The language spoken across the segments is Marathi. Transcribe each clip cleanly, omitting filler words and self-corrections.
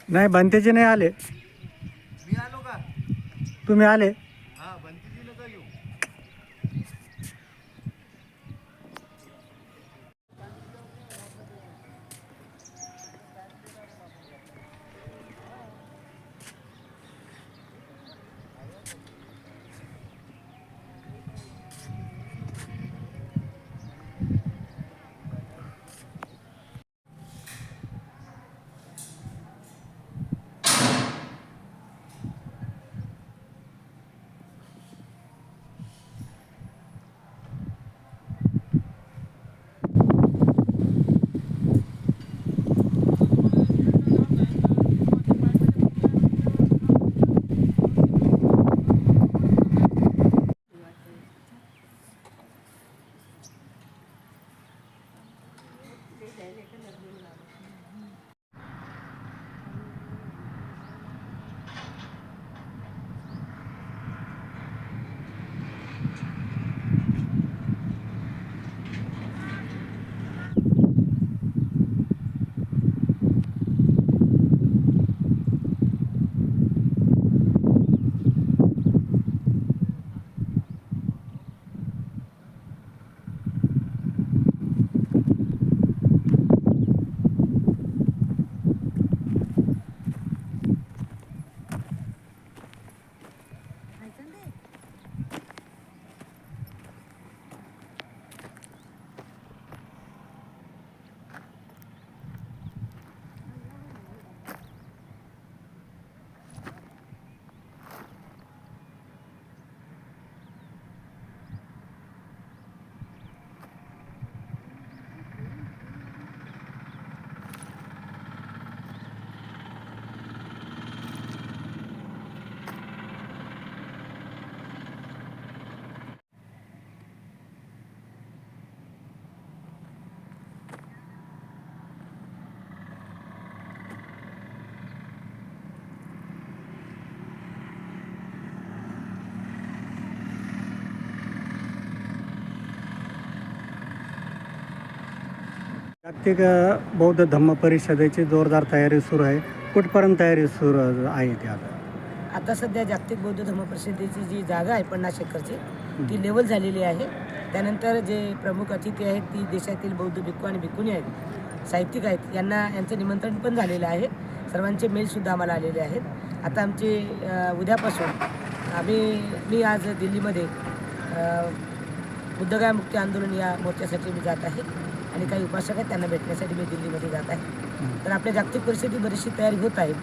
नाही, बंतेचे नाही आले. मी आलो का? तुम्ही आले? हा, बंतीजी नका घेऊ. जागतिक बौद्ध धम्म परिषदेची जोरदार तयारी सुरू आहे. कुठपर्यंत तयारी सुरू आहे ती आता? आता सध्या जागतिक बौद्ध धम्म परिषदेची जी जागा आहे 50 एकरची ती लेवल झालेली आहे. त्यानंतर जे प्रमुख अतिथी आहेत ती देशातील बौद्ध भिक्खू आणि भिक्खुनी आहेत, साहित्यिक आहेत, यांचं निमंत्रण पण झालेलं आहे. सर्वांचे मेलसुद्धा आम्हाला आलेले आहेत. आता आमचे उद्यापासून मी आज दिल्लीमध्ये बुद्धगया मुक्ती आंदोलन या मोर्चासाठी मी जात आहे आणि काही उपासक आहेत त्यांना भेटण्यासाठी मी दिल्लीमध्ये जात आहे. तर आपल्या जागतिक परिषदेची बरीचशी तयारी होत आहे.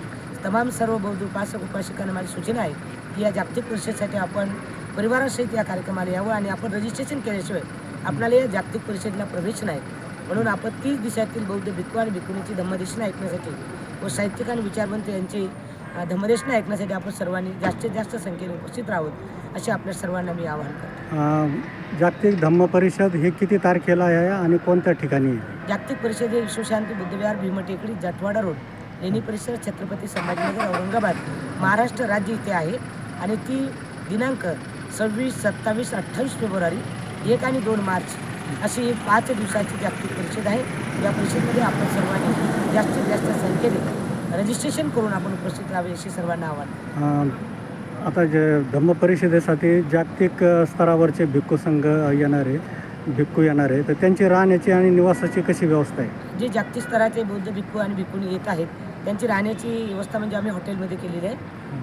तमाम सर्व बौद्ध उपासक उपासिकांना माझी सूचना आहे की या जागतिक परिषदेसाठी आपण परिवारासहित या कार्यक्रमाला यावं आणि आपण रजिस्ट्रेशन केल्याशिवाय आपल्याला या जागतिक परिषदेला प्रवेश नाही. म्हणून आपण 30 देशातील बौद्ध भिक्खू आणि भिक्खुनीची धम्मदेशना ऐकण्यासाठी व साहित्यिक आणि विचारवंत यांची धम्मदेशना ऐकण्यासाठी आपण सर्वांनी जास्तीत जास्त संख्येने उपस्थित राहावं असे आपल्या सर्वांना मी आवाहन करतो. जागतिक धम्म परिषद हे किती तारखेला आहे आणि कोणत्या ठिकाणी आहे? जागतिक परिषद हे विश्वशांती बुद्धविहार भीमटेकडी जाटवाडा रोड लेणी परिसर छत्रपती संभाजीनगर औरंगाबाद महाराष्ट्र राज्य इथे आहे आणि ती दिनांक 26, 27, 28 फेब्रुवारी 1 आणि 2 मार्च अशी 5 दिवसाची जागतिक परिषद आहे. या परिषदेमध्ये आपण सर्वांनी जास्तीत जास्त संख्येने रजिस्ट्रेशन करून आपण उपस्थित राहावे अशी सर्वांना आवाहन. आता जे धम्म परिषदेसाठी जागतिक स्तरावरचे भिक्खू संघ भिक्खू येणार आहे तर त्यांची राहण्याची आणि निवासाची कशी व्यवस्था आहे? जे जागतिक स्तराचे बौद्ध भिक्खू आणि भिक्खुनी येत आहेत त्यांची राहण्याची व्यवस्था म्हणजे आम्ही हॉटेलमध्ये केलेली आहे.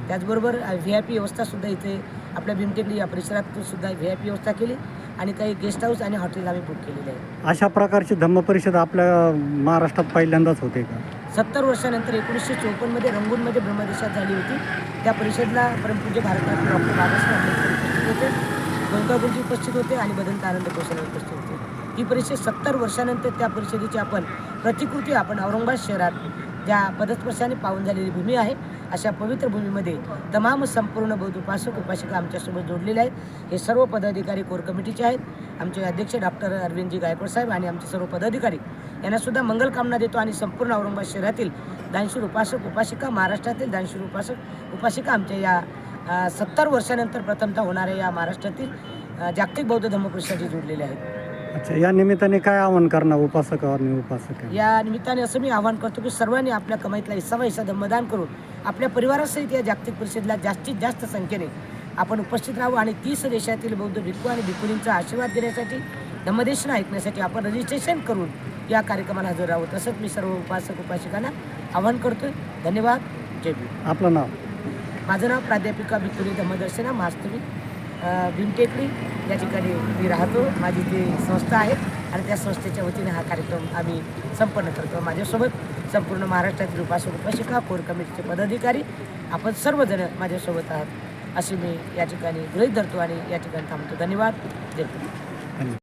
त्याचबरोबर VIP व्यवस्थासुद्धा इथे आपल्या भीमटेकडी या परिसरात सुद्धा VIP व्यवस्था केली आणि काही गेस्ट हाऊस आणि हॉटेल आम्ही बुक केलेले आहे. अशा प्रकारची धम्म परिषद आपल्या महाराष्ट्रात पहिल्यांदाच होते का? 70 वर्षानंतर 1954मध्ये रंगूनमध्ये ब्रह्मदेशात झाली होती. त्या परिषदेला परमपूज्य भारतरत्न डॉक्टर बाबासाहेब आंबेडकर उपस्थित होते, गोविंदराव गुरुजी उपस्थित होते आणि भदंत आनंद कोसले उपस्थित होते. ही परिषद 70 वर्षानंतर त्या परिषदेची आपण प्रतिकृती आपण औरंगाबाद शहरात ज्या पदस्पर्शाने पावन झालेली भूमी आहे अशा पवित्र भूमीमध्ये तमाम संपूर्ण बौद्ध उपासक उपासिका आमच्यासोबत जोडलेले आहेत. हे सर्व पदाधिकारी कोर कमिटीचे आहेत. आमचे अध्यक्ष डॉक्टर अरविंदजी गायकवाड साहेब आणि आमचे सर्व पदाधिकारी यांना सुद्धा मंगलकामना देतो आणि संपूर्ण औरंगाबाद शहरातील दानशूर उपासक उपासिका, महाराष्ट्रातील दानशूर उपासक उपासिका आमच्या या 70 वर्षानंतर प्रथमतः होणाऱ्या या महाराष्ट्रातील जागतिक बौद्ध धम्म परिषदेशी जोडलेले आहेत. अच्छा, या निमित्ताने काय आवाहन करणार उपासक आणि उपासक? या निमित्ताने असं मी आवाहन करतो की सर्वांनी आपल्या कमाईतला हिस्सा धम्मदान करून आपल्या परिवारासहित या जागतिक परिषदेला जास्तीत जास्त संख्येने आपण उपस्थित राहू आणि 30 देशातील बौद्ध भिक्खू आणि भिक्खूंचा आशीर्वाद देण्यासाठी धम्मदेशना ऐकण्यासाठी आपण रजिस्ट्रेशन करून या कार्यक्रमाला हजर राहू. तसंच मी सर्व उपासक उपासिकांना आवाहन करतो. धन्यवाद. जय भीम. आपलं नाव? माझं नाव प्राध्यापिका भिक्खुनी धम्मदर्शना वास्तविक भीमटेकडी या ठिकाणी मी राहतो. माझी ती संस्था आहे आणि त्या संस्थेच्या वतीने हा कार्यक्रम आम्ही संपन्न करतो. माझ्यासोबत संपूर्ण महाराष्ट्रातील उपासक उपासिका, कोर कमिटीचे पदाधिकारी आपण सर्वजण माझ्यासोबत आहात असे मी या ठिकाणी गृहीत धरतो आणि या ठिकाणी थांबतो. धन्यवाद. जय भीम.